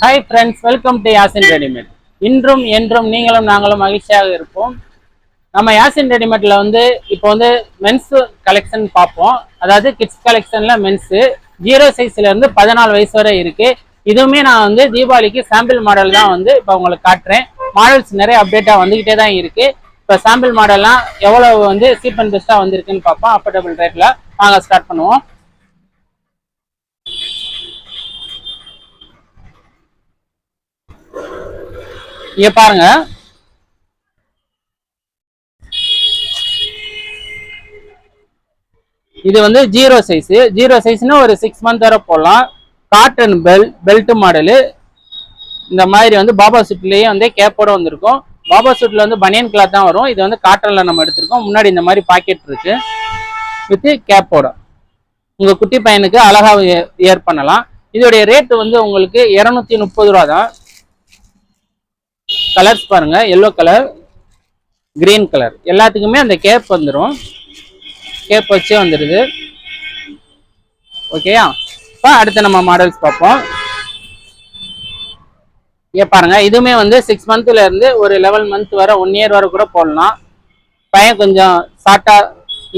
Hi friends, welcome to Yasin Readymade. இன்றும் என்றும் நீங்களும் நாங்களும் மகிழ்ச்சியாக இருப்போம். நம்ம யாசின் ரெடிமேட்ல இப்போ மென்ஸ் கலெக்ஷன் பார்ப்போம். அதாவது கிட்ஸ் கலெக்ஷன்ல மென்ஸ் 0 சைஸ்ல இருந்து 14 வயசு வரை இருக்கு. இதுவுமே நான் தீபாவளிக்கு சாம்பிள் மாடல் தான் இப்போ உங்களுக்கு காட்டுறேன். மாடல்ஸ் நிறைய அப்டேட்டா வந்துகிட்டே தான் இருக்கு. இப்போ சாம்பிள் மாடல்லாம் எவ்வளவு சீப் அண்ட் பெஸ்டா வந்திருக்குன்னு பார்ப்போம். அஃபோர்டபுள் ரேட்ல வாங்க ஸ்டார்ட் பண்ணுவோம். இங்க பாருங்க, இது 0 சைஸ். 0 சைஸ்னா ஒரு 6 மந்த் வரை போடலாம். Cotton belt model. இந்த மாதிரி பாபா சூட்லயே கேப்போட வந்திருக்கும். பாபா சூட்ல பனியன் கிளாத் தான் வரும். இது காட்டன்ல நம்ம எடுத்திருக்கோம். முன்னாடி இந்த மாதிரி பாக்கெட் இருக்கு வித் கேப்போட. உங்க குட்டி பையனுக்கு அழகா ஏர் பண்ணலாம். இதோடைய ரேட் உங்களுக்கு 230 ரூபா தான். கலர்ஸ் பாருங்க, எல்லோ கலர், கிரீன் கலர், எல்லாத்துக்குமே அந்த கேப் வந்துடும். கேப் வச்சே வந்துடுது. ஓகேயா? இப்போ அடுத்து நம்ம மாடல்ஸ் பார்ப்போம். இங்கே பாருங்க, இதுவுமே 6 மந்த்ல இருந்து ஒரு 11 மந்த் வரை 1 இயர் வரை கூட போடலாம். பையன் கொஞ்சம் ஷார்ட்டா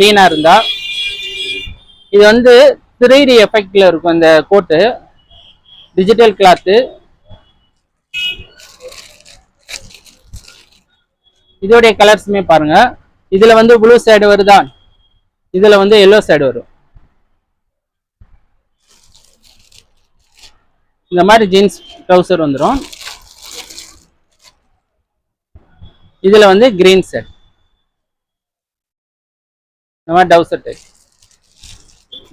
லீனா இருந்தா. இது 3D எஃபெக்ட்ல இருக்கும். இந்த கோட்டு டிஜிட்டல் கிளாத்து. இதோடைய கலர்ஸுமே பாருங்க, இதுல ப்ளூ சைடு வருதா, இதுல எல்லோ சைடு வரும். இந்த மாதிரி ஜீன்ஸ் ட்ரவுசர் வந்துடும். இதுல கிரீன் செட், இந்த மாதிரி டவுசர் டைப்.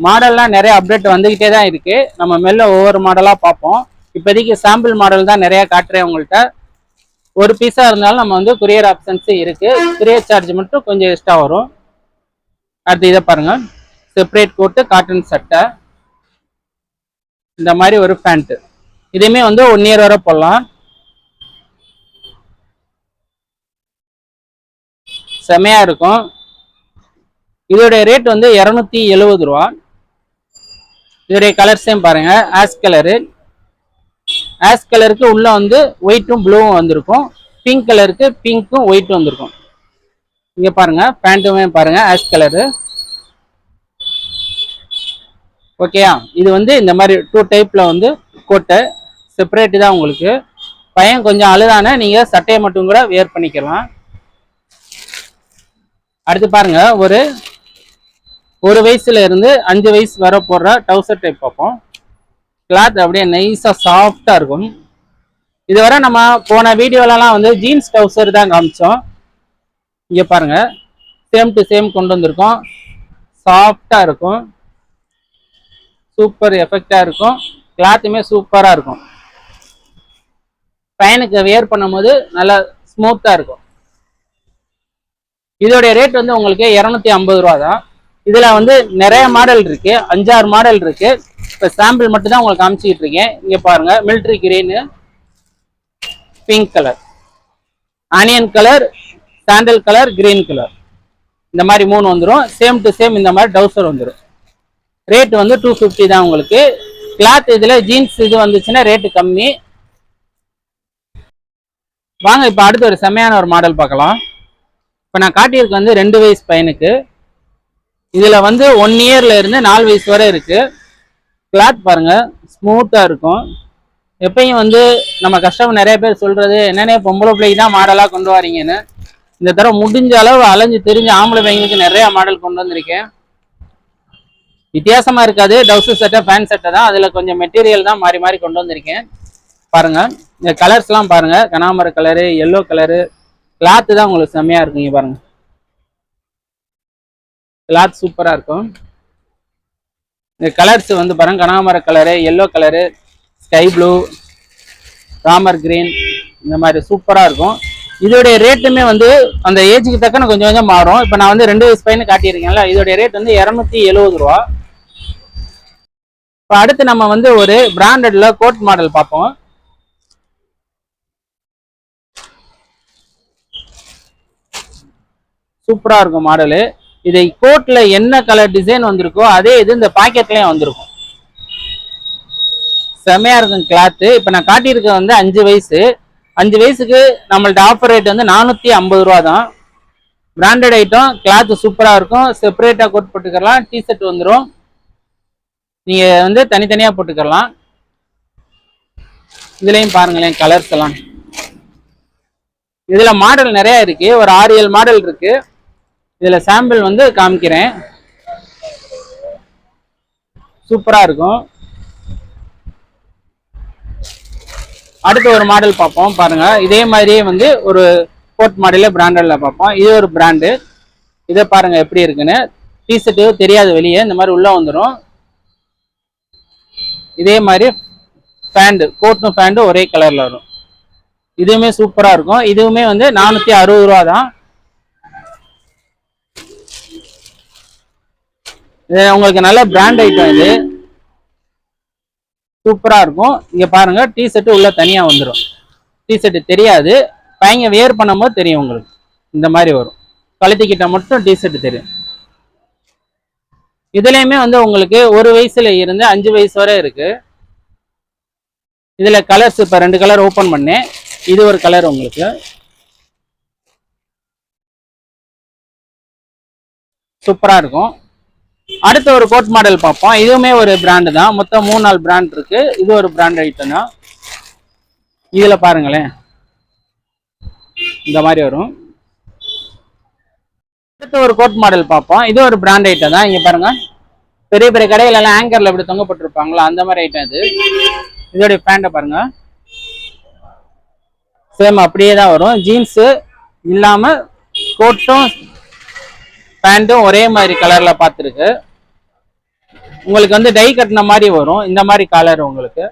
மாடல்லாம் நிறைய அப்டேட் வந்துகிட்டே தான் இருக்கு. நம்ம மெல்ல ஒவ்வொரு மாடலா பார்ப்போம். இப்போதைக்கு சாம்பிள் மாடல் தான் நிறைய காட்டுறேன் உங்கள்கிட்ட. ஒரு பீஸா இருந்தாலும் நம்ம கொரியர் ஆப்ஷன்ஸ் இருக்கு. கொரியர் சார்ஜ் மட்டும் கொஞ்சம் எக்ஸ்ட்ரா வரும். அடுத்து இதை பாருங்க, செப்பரேட் கோட்டு, காட்டன் சட்டை, இந்த மாதிரி ஒரு பேண்ட். இதுவுமே 1 இயர் வரை போடலாம். செமையா இருக்கும். இதோடைய ரேட் 270 ரூபா. இதோடைய கலர்ஸையும் பாருங்க, ஆஷ் கலரு. ஆஷ் கலருக்கு உள்ள ஒயிட்டும் ப்ளூவும் வந்திருக்கும். பிங்க் கலருக்கு பிங்க்கும் ஒயிட்டும் வந்திருக்கும். இங்க பாருங்க, பேண்ட்டுமே பாருங்க, ஆஷ் கலரு. ஓகேயா? இது இந்த மாதிரி 2 டைப்ல கோட்டை செப்பரேட் தான். உங்களுக்கு பையன் கொஞ்சம் அழுதானே நீங்க சட்டையை மட்டும் கூட வேர் பண்ணிக்கலாம். அடுத்து பாருங்க, ஒரு வயசுல இருந்து 5 வயசு வரை போடுற டவுசர் டைப் பார்ப்போம். கிளாத் அப்படியே நைஸா சாஃப்டா இருக்கும். இதுவரை நம்ம போன வீடியோலலாம் ஜீன்ஸ் டவுசர் தான் காமிச்சோம். இங்க பாருங்க, சேம் டு சேம் கொண்டு வந்திருக்கோம். சாஃப்டா இருக்கும், சூப்பர் எஃபெக்டா இருக்கும். கிளாத்துமே சூப்பரா இருக்கும். பையனுக்கு வேர் பண்ணும் போது நல்லா ஸ்மூத்தா இருக்கும். இதோடைய ரேட் உங்களுக்கு 250 ரூபா தான். இதுல நிறைய மாடல் இருக்கு, 5-6 மாடல் இருக்கு. இப்போ சாம்பிள் மட்டும் தான் உங்களுக்கு காமிச்சிட்டு இருக்கேன். இங்க பாருங்க, military green, pink colour, onion colour, sandal colour, green colour, இந்த மாதிரி 3 வந்துடும். சேம் டு சேம் இந்த மாதிரி டவுசர் வந்துடும். ரேட் 250 தான் உங்களுக்கு. கிளாத் இதுல ஜீன்ஸ் இது வந்துச்சுன்னா ரேட்டு கம்மி. வாங்க இப்போ அடுத்து ஒரு செமையான ஒரு மாடல் பார்க்கலாம். இப்போ நான் காட்டியிருக்க 2 வயசு பையனுக்கு. இதுல 1 இயர்ல இருந்து 4 வயசு வரை இருக்கு. கிளாத் பாருங்க, ஸ்மூத்தா இருக்கும். எப்பயும் நம்ம கஸ்டமர் நிறைய பேர் சொல்றது என்னன்னே, பொம்பளை பிள்ளைக்கு தான் மாடலா கொண்டு வரீங்கன்னு. இந்த தடவை முடிஞ்ச அளவு அலைஞ்சு தெரிஞ்சு ஆம்பளை பையனுக்கு நிறைய மாடல் கொண்டு வந்திருக்கேன். வித்தியாசமா இருக்காது. டவுசர் சட்டை, பேண்ட் சட்டை தான். அதுல கொஞ்சம் மெட்டீரியல் தான் மாறி மாறி கொண்டு வந்திருக்கேன். பாருங்க, இந்த கலர்ஸ் எல்லாம் பாருங்க, கனாமர கலரு, எல்லோ கலரு. கிளாத் தான் உங்களுக்கு செம்மையா இருக்குங்க. பாருங்க, கிளாத் சூப்பரா இருக்கும். இந்த கலர்ஸ் பாருங்க, கனாமர colour, yellow colour, sky blue, ராமர் கிரீன், இந்த மாதிரி சூப்பரா இருக்கும். இதோடைய ரேட்டுமே அந்த ஏஜுக்கு தக்கன கொஞ்சம் கொஞ்சம் மாறும். இப்போ நான் 2 வயசு பையனு காட்டியிருக்கேன்ல, இதோடைய ரேட் 270 ரூபா. இப்போ அடுத்து நம்ம ஒரு பிராண்டட்ல கோட் மாடல் பார்ப்போம். சூப்பரா இருக்கும் மாடலு. இதை கோட்ல என்ன கலர் டிசைன் வந்திருக்கோ அதே இது இந்த பாக்கெட்லயும் வந்திருக்கும். செமையா இருக்கும் கிளாத்து. இப்போ நான் காட்டியிருக்க வந்து 5 வயசு. 5 வயசுக்கு நம்மள்ட்ட ஆஃபர் ரேட் வந்து 450 ரூபா தான். பிராண்டட் ஐட்டம், கிளாத் சூப்பரா இருக்கும். செப்பரேட்டா கோட் போட்டுக்கலாம். டிஷர்ட் வந்துடும், நீங்க வந்து தனித்தனியா போட்டுக்கலாம். இதுலயும் பாருங்களேன் கலர்ஸ் எல்லாம். இதுல மாடல் நிறைய இருக்கு, ஒரு 6-7 மாடல் இருக்கு. இதுல சாம்பிள் வந்து காமிக்கிறேன், சூப்பரா இருக்கும். அடுத்த ஒரு மாடல் பார்ப்போம் பாருங்க. இதே மாதிரியே வந்து ஒரு கோட் மாடல்ல பிராண்டட்ல பார்ப்போம். இது ஒரு பிராண்டு. இதை பாருங்க எப்படி இருக்குன்னு. டிஷர்ட்டு தெரியாது வெளியே, இந்த மாதிரி உள்ள வந்துடும். இதே மாதிரி பேண்ட், கோட்டும் பேண்ட் ஒரே கலர்ல வரும். இதுவுமே சூப்பரா இருக்கும். இதுவுமே வந்து 460 ரூபா தான். இது உங்களுக்கு நல்ல பிராண்ட் ஐட்டம், இது சூப்பரா இருக்கும். இங்க பாருங்க டிஷர்ட் உள்ள தனியா வந்துடும். டிஷர்ட் தெரியாது, பையங்க வேர் பண்ணும்போது தெரியும் உங்களுக்கு. இந்த மாதிரி வரும், கழுத்திக்கிட்ட மட்டும் டிஷர்ட் தெரியும். இதுலயுமே வந்து உங்களுக்கு 1 வயசுல இருந்து 5 வயசு வரை இருக்கு. இதுல கலர்ஸ் இப்ப 2 கலர் ஓபன் பண்ணேன். இது ஒரு கலர் உங்களுக்கு சூப்பரா இருக்கும். அடுத்த ஒரு கோட் மாடல் பார்ப்போம். இதுவுமே ஒரு பிராண்டு தான். மொத்தம் 3-4 பிராண்ட் இருக்கு. இது ஒரு பிராண்ட் ஐட்டம் தான். இதுல பாருங்களேன் இந்த மாதிரி வரும். அடுத்த ஒரு கோட் மாடல் பார்ப்போம். இது ஒரு பிராண்ட் ஐட்டம் தான். இங்க பாருங்க, பெரிய பெரிய கடையில எல்லாம் ஆங்கர்ல எப்படி தொங்க போட்டிருப்பாங்களோ அந்த மாதிரி ஐட்டம் இது. இதோடைய பேண்ட்டை பாருங்க, சேம் அப்படியே தான் வரும். ஜீன்ஸு இல்லாம கோட்டும் பேண்ட்டும் ஒரே மாதிரி கலர்ல பார்த்துருக்கு. உங்களுக்கு வந்து டை கட்டின மாதிரி வரும், இந்த மாதிரி கலர் உங்களுக்கு.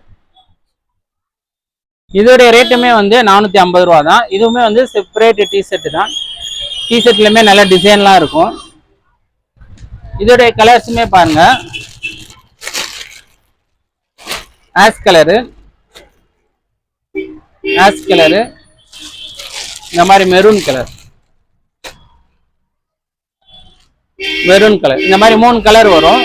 இதோடைய ரேட்டுமே வந்து 450 ரூபா தான். இதுவுமே வந்து செப்பரேட் டிஷர்ட் தான். டிஷர்ட்லயுமே நல்ல டிசைன்லாம் இருக்கும். இதோடைய கலர்ஸுமே பாருங்க, ஆஷ் கலரு, இந்த மாதிரி மெரூன் கலர், இந்த மாதிரி 3 கலர் வரும்.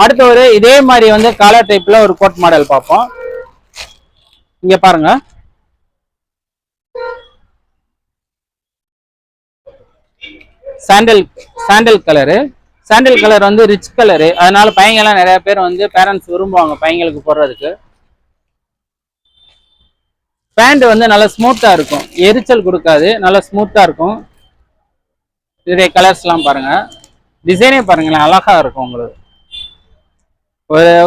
அடுத்து ஒரு இதே மாதிரி வந்து காலர் டைப்ல ஒரு கோட் மாடல் பார்ப்போம். இங்க பாருங்க, சாண்டல் கலரு. சாண்டல் கலர் வந்து ரிச் கலரு, அதனால பையங்க எல்லாம் நிறைய பேர் வந்து பேரண்ட்ஸ் விரும்புவாங்க பையங்களுக்கு போடுறதுக்கு. பேண்ட் வந்து நல்லா ஸ்மூத்தா இருக்கும், எரிச்சல் கொடுக்காது, நல்லா ஸ்மூத்தா இருக்கும். இதே கலர்ஸ் எல்லாம் பாருங்க, டிசைனே பாருங்களேன் அழகா இருக்கும். உங்களுக்கு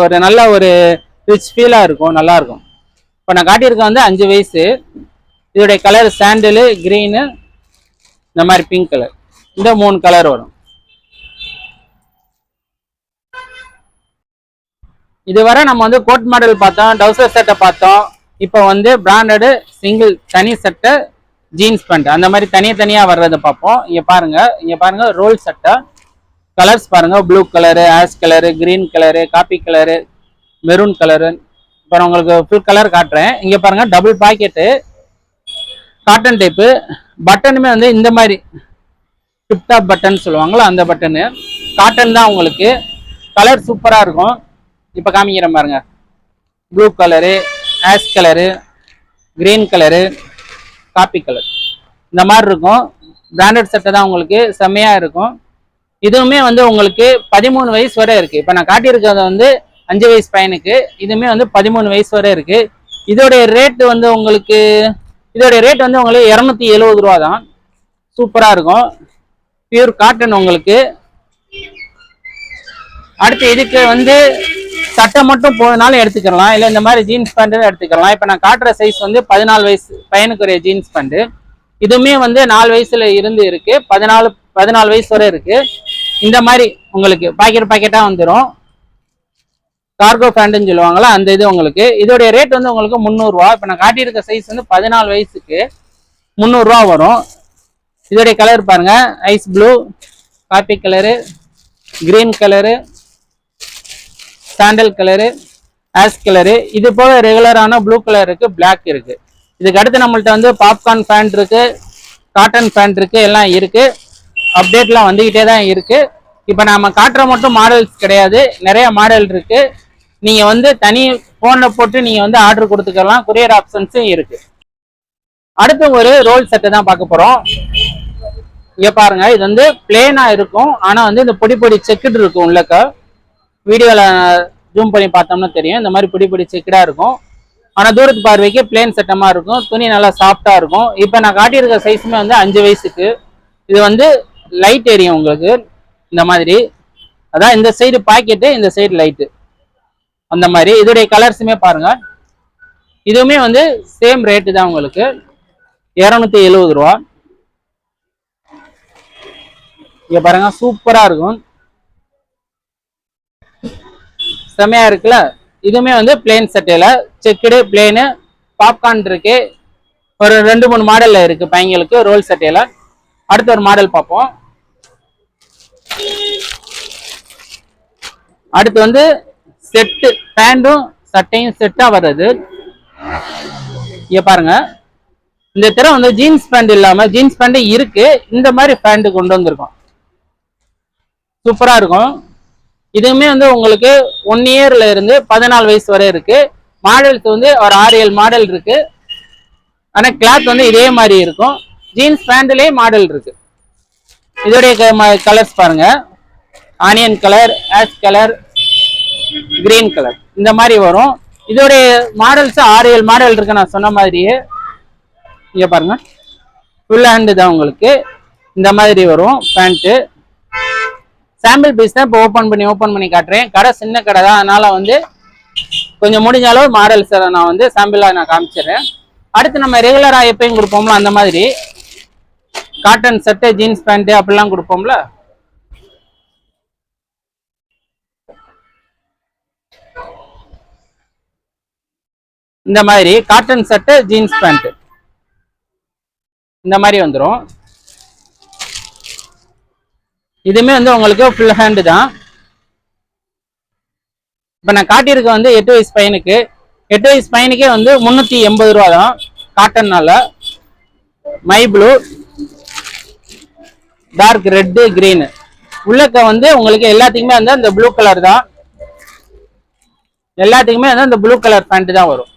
ஒரு நல்ல ஒரு ரிச் ஃபீலா இருக்கும், நல்லா இருக்கும். இப்போ நான் காட்டியிருக்க வந்து 5 வயசு. இதோடைய கலர் சாண்டலு, கிரீனு, இந்த மாதிரி பிங்க் கலர், இந்த 3 கலர் வரும். இதுவரை நம்ம வந்து கோட் மாடல் பார்த்தோம், டவுசர் சட்டை பார்த்தோம். இப்போ வந்து பிராண்டடு சிங்கிள் தனி சட்டை, ஜீன்ஸ் பேண்ட், அந்த மாதிரி தனியாக வர்றதை பார்ப்போம். இங்கே பாருங்க ரோல் சட்டை. கலர்ஸ் பாருங்க, blue colour, ash colour, green colour, coffee colour, maroon colour. இப்போ நான் உங்களுக்கு ஃபுல் கலர் காட்டுறேன். இங்கே பாருங்க, டபுள் பாக்கெட்டு, காட்டன் டைப்பு. பட்டனுமே வந்து இந்த மாதிரி டிப்டாப் பட்டன் சொல்லுவாங்களா, அந்த பட்டனு காட்டன் தான் உங்களுக்கு. கலர் சூப்பராக இருக்கும். இப்போ காமிக்கிறேன் பாருங்க, blue colour, ash colour, green colour, coffee colour, இந்த மாதிரி இருக்கும். பிராண்டட் சட்டை தான் உங்களுக்கு, செம்மையாக இருக்கும். இதுவுமே வந்து உங்களுக்கு 13 வயசு வரை இருக்கு. இப்போ நான் காட்டியிருக்கிறது வந்து 5 வயசு பையனுக்கு, இதுவுமே வந்து 13 வயசு வரை இருக்கு. இதோடைய ரேட் வந்து உங்களுக்கு 270 ரூபா தான். சூப்பரா இருக்கும், பியூர் காட்டன் உங்களுக்கு. அடுத்து இதுக்கு வந்து சட்டை மட்டும் போனாலும் எடுத்துக்கலாம், இல்லை இந்த மாதிரி ஜீன்ஸ் பேண்ட் எடுத்துக்கலாம். இப்போ நான் காட்டுற சைஸ் வந்து 14 வயசு பையனுக்குரிய ஜீன்ஸ் பேண்ட். இதுவுமே வந்து 4 வயசுல இருந்து இருக்கு, 14 வயசு வரை இருக்கு. இந்த மாதிரி உங்களுக்கு பாக்கெட்டா வந்துடும். கார்கோ பேண்ட்னு சொல்லுவாங்களா, அந்த இது உங்களுக்கு. இதோடைய ரேட் வந்து உங்களுக்கு 300 ரூபா. இப்போ நான் காட்டியிருக்க சைஸ் வந்து 14 வயசுக்கு 300 ரூபா வரும். இதோடைய கலர் பாருங்க, ice blue, coffee colour, green colour, sandal colour, ash colour. இது போல ரெகுலரான ப்ளூ கலர் இருக்கு, பிளாக் இருக்கு. இதுக்கு அடுத்து நம்மள்ட்ட வந்து பாப்கார்ன் பேண்ட் இருக்கு, காட்டன் பேண்ட் இருக்கு, எல்லாம் இருக்கு. அப்டேட்லாம் வந்துகிட்டே தான் இருக்கு. இப்போ நம்ம காட்டுற மட்டும் மாடல்ஸ் கிடையாது, நிறைய மாடல் இருக்கு. நீங்க வந்து தனி போன்ல போட்டு நீங்க வந்து ஆர்டர் கொடுத்துக்கலாம். கொரியர் ஆப்ஷன்ஸும் இருக்கு. அடுத்து ஒரு ரோல் செட்டை தான் பார்க்க போறோம். இங்க பாருங்க, இது வந்து பிளேனா இருக்கும். ஆனா வந்து இந்த பொடி பொடி செக்குடு இருக்கும் உள்ளக்க. வீடியோல ஜூம் பண்ணி பார்த்தோம்னா தெரியும். இந்த மாதிரி பொடி பொடி செக்குடா இருக்கும். ஆனா தூரத்து பார்வைக்கு பிளேன் செட்டமா இருக்கும். துணி நல்லா சாஃப்டா இருக்கும். இப்ப நான் காட்டியிருக்க சைஸுமே வந்து 5 வயசுக்கு. இது வந்து லைட் எரியும் உங்களுக்கு இந்த மாதிரி. அதான் இந்த சைடு பாக்கெட்டு, இந்த சைடு லைட்டு, அந்த மாதிரி. இதோடைய கலர்ஸுமே பாருங்க. இதுவுமே வந்து சேம் ரேட்டு தான் உங்களுக்கு 270 ரூபா. இங்க பாருங்க, சூப்பரா இருக்கும், செமையா இருக்குல்ல. இதுவுமே வந்து பிளேன் செட்டையில செக்குடு பிளேனு பாப்கார்ன் இருக்கு. ஒரு 2-3 மாடல்ல இருக்கு பையங்களுக்கு ரோல் செட்டையில. அடுத்த ஒரு மாடல் பார்ப்போம். அடுத்து வந்து செட்டு, பேண்டும் சட்டையும் செட்டா வர்றது. இங்க பாருங்க, இந்த தடவை வந்து ஜீன்ஸ் பேண்ட் இல்லாம, ஜீன்ஸ் பேண்ட் இருக்கு, இந்த மாதிரி பேண்ட் கொண்டு வந்திருக்கோம். சூப்பரா இருக்கும். இதுவுமே வந்து உங்களுக்கு 1 இயர்ல இருந்து 14 வயசு வரை இருக்கு. மாடல்ஸ் வந்து ஒரு 6-7 மாடல் இருக்கு. ஆனா கிளாத் வந்து இதே மாதிரி இருக்கும். ஜீன்ஸ் பேண்ட்லயே மாடல் இருக்கு. இதோடைய கலர்ஸ் பாருங்க, onion colour, ash colour, green colour, இந்த மாதிரி வரும். இதோடைய மாடல்ஸ் 6-7 மாடல் இருக்கு. நான் சொன்ன மாதிரியே இங்க பாருங்க, ஃபுல் ஹேண்டு தான் உங்களுக்கு இந்த மாதிரி வரும் பேண்ட்டு. சாம்பிள் பீஸ் தான் இப்போ ஓப்பன் பண்ணி காட்டுறேன். கடை சின்ன கடை தான், அதனால வந்து கொஞ்சம் முடிஞ்ச அளவு மாடல்ஸ் நான் வந்து சாம்பிளாக நான் காமிச்சிடுறேன். அடுத்து நம்ம ரெகுலராக எப்பயும் கொடுப்போம்ல, அந்த மாதிரி காட்டன் சட்டை, ஜீன்ஸ் பேண்ட்டு அப்படிலாம் கொடுப்போம்ல. இந்த மாதிரி காட்டன் சட்டை, ஜீன்ஸ் பேண்ட் இந்த மாதிரி வந்துடும். இதுமே வந்து உங்களுக்கு ஃபுல் ஹேண்டு தான். இப்போ நான் காட்டியிருக்க வந்து 8 வயசு பையனுக்கு. 8 வயசு பையனுக்கே வந்து 380 ரூபா தான் காட்டன்னால. மை ப்ளூ, டார்க் ரெட்டு, கிரீனு. உள்ளக்க வந்து உங்களுக்கு எல்லாத்துக்குமே வந்து அந்த ப்ளூ கலர் தான். எல்லாத்துக்குமே வந்து அந்த ப்ளூ கலர் பேண்ட் தான் வரும்.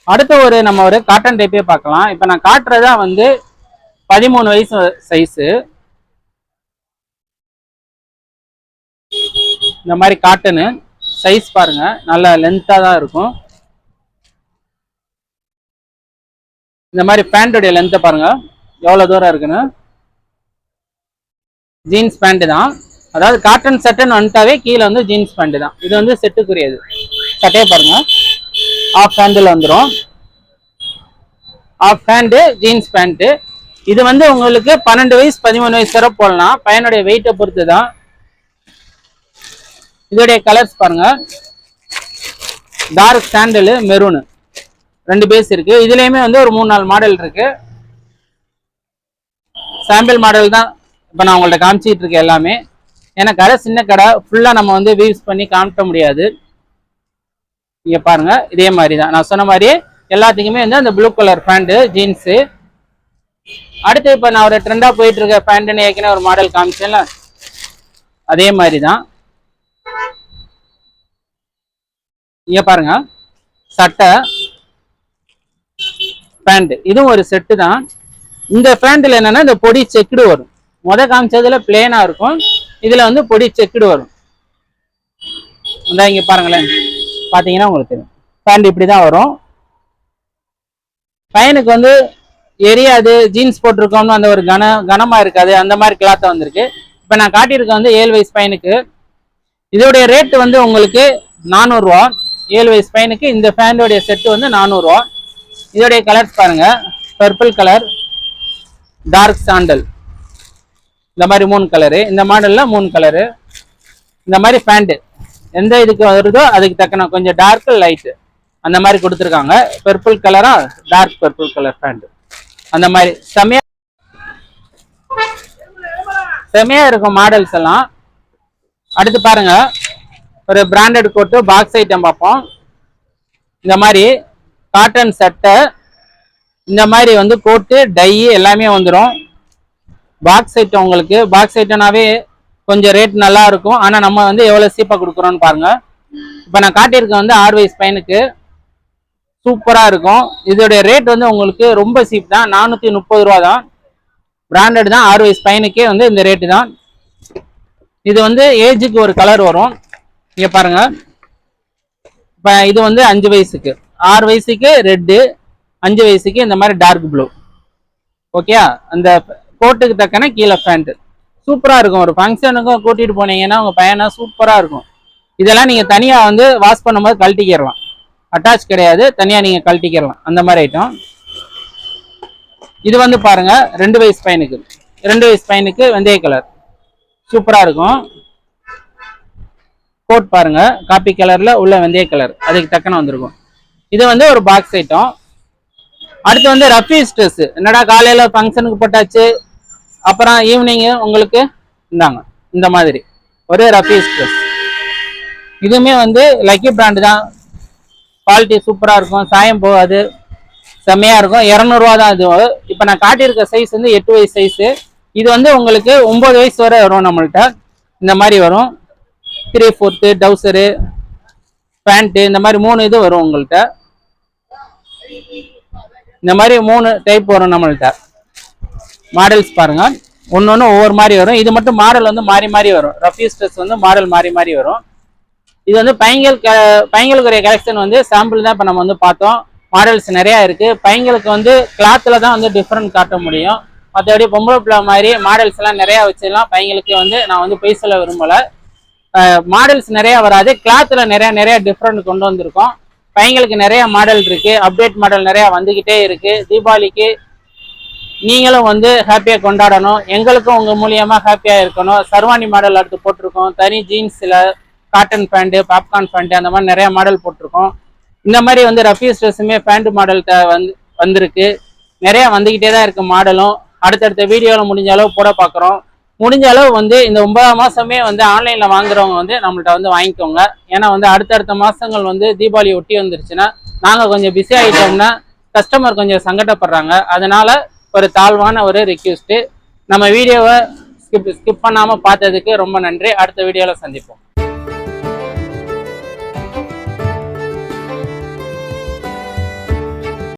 அடுத்து நம்ம ஒரு காட்டன் டைப்பே பார்க்கலாம். இப்போ நான் காட்டுறதா வந்து 13 வயசு சைஸு. இந்த மாதிரி காட்டனு சைஸ் பாருங்க, நல்ல லென்த்தா தான் இருக்கும். இந்த மாதிரி பேண்டோடைய லென்த்தை பாருங்க எவ்வளவு தூரம் இருக்குன்னு. ஜீன்ஸ் பேண்ட் தான், அதாவது காட்டன் சட்டைன்னு வந்துட்டாவே கீழே வந்து ஜீன்ஸ் பேண்ட் தான். இது வந்து செட்டுக்குரியது. சட்டையை பாருங்க, ஆஃப் ஹேண்டில் வந்துடும். Of hand jeans pant. இது வந்து உங்களுக்கு 12 வயசு 13 வயசு வரை போடலாம், பையனுடைய வெயிட்டை பொறுத்து தான். இதோடைய கலர்ஸ் பாருங்க, டார்க் சாண்டலு, மெரூனு, 2 பேஸ் இருக்கு. இதுலயுமே வந்து ஒரு 3-4 மாடல் இருக்கு. சாம்பிள் மாடல் தான் இப்போ நான் உங்கள்ட்ட காமிச்சிட்டு இருக்கேன் எல்லாமே. ஏன்னா கடை சின்ன கடை, ஃபுல்லா நம்ம வந்து வியூஸ் பண்ணி காமிக்க முடியாது. இங்க பாருங்க, இதே மாதிரி தான் நான் சொன்ன மாதிரியே எல்லாத்துக்குமே வந்து அந்த ப்ளூ கலர் பேண்ட், ஜீன்ஸு. அடுத்து இப்போ நான் ஒரு ட்ரெண்டா போயிட்டு இருக்க பேண்ட்னு ஏற்கனவே ஒரு மாடல் காமிச்சேன்ல, அதே மாதிரி தான். இங்க பாருங்க, சட்டை, பேண்ட், இதுவும் ஒரு செட்டு தான். இந்த பேண்ட்ல என்னன்னா இந்த பொடி செக்குடு வரும். காமிச்சதுல பிளேனா இருக்கும், இதுல வந்து பொடி செக்குடு வரும். இங்க பாருங்களேன், பாத்தீங்கன்னா உங்களுக்கு தெரியும். பேண்ட் இப்படிதான் வரும். பையனுக்கு வந்து எரியாது, ஜீன்ஸ் போட்டிருக்கோம்னு அந்த ஒரு கனமா இருக்காது, அந்த மாதிரி கிளாத் வந்திருக்கு. இப்ப நான் காட்டியிருக்கேன் வந்து 7 வயசு பையனுக்கு. இதோடைய ரேட் வந்து உங்களுக்கு 400 ரூபா. 7 வயசு பையனுக்கு இந்த பேண்டோடைய செட்டு வந்து 400 ரூபா. இதோடைய கலர்ஸ் பாருங்க, பர்பிள் கலர், டார்க் சாண்டல், இந்த மாதிரி 3 கலரு. இந்த மாடல்ல 3 கலரு. இந்த மாதிரி பேண்ட் எந்த இதுக்கு வருதோ அதுக்கு தக்கன கொஞ்சம் டார்க் லைட் அந்த மாதிரி கொடுத்துருக்காங்க. பர்பிள் கலரா, டார்க் பர்பிள் கலர் பேண்ட், அந்த மாதிரி செமையா இருக்கும் மாடல்ஸ் எல்லாம். அடுத்து பாருங்க, ஒரு பிராண்டட் கோட்டு, பாக்ஸ் ஐட்டம் பார்ப்போம். இந்த மாதிரி காட்டன் சட்டை, இந்த மாதிரி வந்து கோட்டு, டை எல்லாமே வந்துடும். பாக்ஸ் ஐட்டம் உங்களுக்கு, பாக்ஸ் ஐட்டம்னாவே கொஞ்சம் ரேட் நல்லா இருக்கும். ஆனால் நம்ம வந்து எவ்வளோ சீப்பாக கொடுக்குறோன்னு பாருங்க. இப்போ நான் காட்டியிருக்கேன் வந்து 6 வயசு பையனுக்கு சூப்பராக இருக்கும். இதோடைய ரேட் வந்து உங்களுக்கு ரொம்ப சீப் தான், 430 ரூபா தான். பிராண்டட் தான். 6 வயசு பையனுக்கே வந்து இந்த ரேட்டு தான். இது வந்து ஏஜுக்கு ஒரு கலர் வரும். இங்கே பாருங்க, இப்போ இது வந்து 5 வயசுக்கு, 6 வயசுக்கு ரெட்டு, 5 வயசுக்கு இந்த மாதிரி டார்க் ப்ளூ. ஓகே, அந்த கோட்டுக்கு தக்கன கீழே பேண்ட் சூப்பராக இருக்கும். ஒரு ஃபங்க்ஷனுக்கும் கூட்டிகிட்டு போனீங்கன்னா உங்கள் பையனா சூப்பராக இருக்கும். இதெல்லாம் நீங்கள் தனியாக வந்து வாஷ் பண்ணும்போது கழட்டிக்கிறலாம், அட்டாச் கிடையாது, தனியாக நீங்கள் கழட்டிக்கிறலாம் அந்த மாதிரி ஐட்டம். இது வந்து பாருங்க 2 வயசு பையனுக்கு, 2 வயசு பையனுக்கு வெந்தய கலர் சூப்பராக இருக்கும். கோட் பாருங்க, காப்பி கலர்ல உள்ள வெந்தய கலர், அதுக்கு தக்கன வந்திருக்கும். இது வந்து ஒரு பாக்ஸ் ஐட்டம். அடுத்து வந்து ரஃபீஸ் ட்ரெஸ். என்னடா காலையில ஃபங்க்ஷனுக்கு போட்டாச்சு, அப்புறம் ஈவினிங்கு உங்களுக்கு இந்தாங்க இந்த மாதிரி ஒரு ரஃபீஸ் ட்ரெஸ். இதுவுமே வந்து லக்கி பிராண்டு தான், குவாலிட்டி சூப்பராக இருக்கும், சாயம் போகாது, செம்மையாக இருக்கும். 200 ரூபா தான் இது. இப்போ நான் காட்டியிருக்க சைஸ் வந்து 8 வயசு சைஸு. இது வந்து உங்களுக்கு 9 வயசு வரை வரும் நம்மள்கிட்ட. இந்த மாதிரி வரும் 3/4 டவுசரு, பேண்ட்டு, இந்த மாதிரி 3 இது வரும் உங்கள்கிட்ட. இந்த மாதிரி 3 டைப் வரும் நம்மள்கிட்ட. மாடல்ஸ் பாருங்க, ஒன்று ஒவ்வொரு மாதிரி வரும். இது மட்டும் மாடல் வந்து மாறி மாறி வரும். ரஃபீஸ் ட்ரெஸ் வந்து மாடல் மாறி மாறி வரும். இது வந்து பையங்களுக்குரிய கலெக்ஷன் வந்து சாம்பிள் தான் இப்போ நம்ம வந்து பார்த்தோம். மாடல்ஸ் நிறையா இருக்குது. பையங்களுக்கு வந்து கிளாத்தில் தான் வந்து டிஃப்ரெண்ட் காட்ட முடியும். மற்றபடி பொம்பளை பிள்ளை மாதிரி மாடல்ஸ் எல்லாம் நிறையா வச்சிடலாம். பையங்களுக்கு வந்து நான் வந்து போய் சொல்ல விரும்பலை. மாடல்ஸ் நிறையா வராது, கிளாத்தில் நிறையா டிஃப்ரெண்ட் கொண்டு வந்திருக்கோம். பையங்களுக்கு நிறைய மாடல் இருக்குது, அப்டேட் மாடல் நிறையா வந்துக்கிட்டே இருக்குது. தீபாவளிக்கு நீங்களும் வந்து ஹாப்பியாக கொண்டாடணும், எங்களுக்கும் உங்கள் மூலியமாக ஹாப்பியாக இருக்கணும். சர்வானி மாடல் அடுத்து போட்டிருக்கோம். தனி ஜீன்ஸில் காட்டன் பேண்ட்டு, பாப்கார்ன் பேண்ட்டு, அந்த மாதிரி நிறையா மாடல் போட்டிருக்கோம். இந்த மாதிரி வந்து ரஃபீஸ் ட்ரெஸ்ஸுமே பேண்ட் மாடல் வந்திருக்கு. நிறையா வந்துக்கிட்டே தான் இருக்குது மாடலும். அடுத்தடுத்த வீடியோவில் முடிஞ்ச அளவு போட பார்க்குறோம். முடிஞ்ச அளவு வந்து இந்த 9 மாதமே வந்து ஆன்லைனில் வாங்குறவங்க வந்து நம்மள்ட்ட வந்து வாங்கிக்கோங்க. ஏன்னா வந்து அடுத்தடுத்த மாதங்கள் வந்து தீபாவளி ஒட்டி வந்துருச்சுன்னா நாங்கள் கொஞ்சம் பிஸி ஆகிட்டோம்னா கஸ்டமர் கொஞ்சம் சங்கடப்படுறாங்க. அதனால ஒரு தாழ்வான ஒரு ரிக்வெஸ்ட்டு. நம்ம வீடியோவை ஸ்கிப் பண்ணாமல் பார்த்ததுக்கு ரொம்ப நன்றி. அடுத்த வீடியோவில் சந்திப்போம்.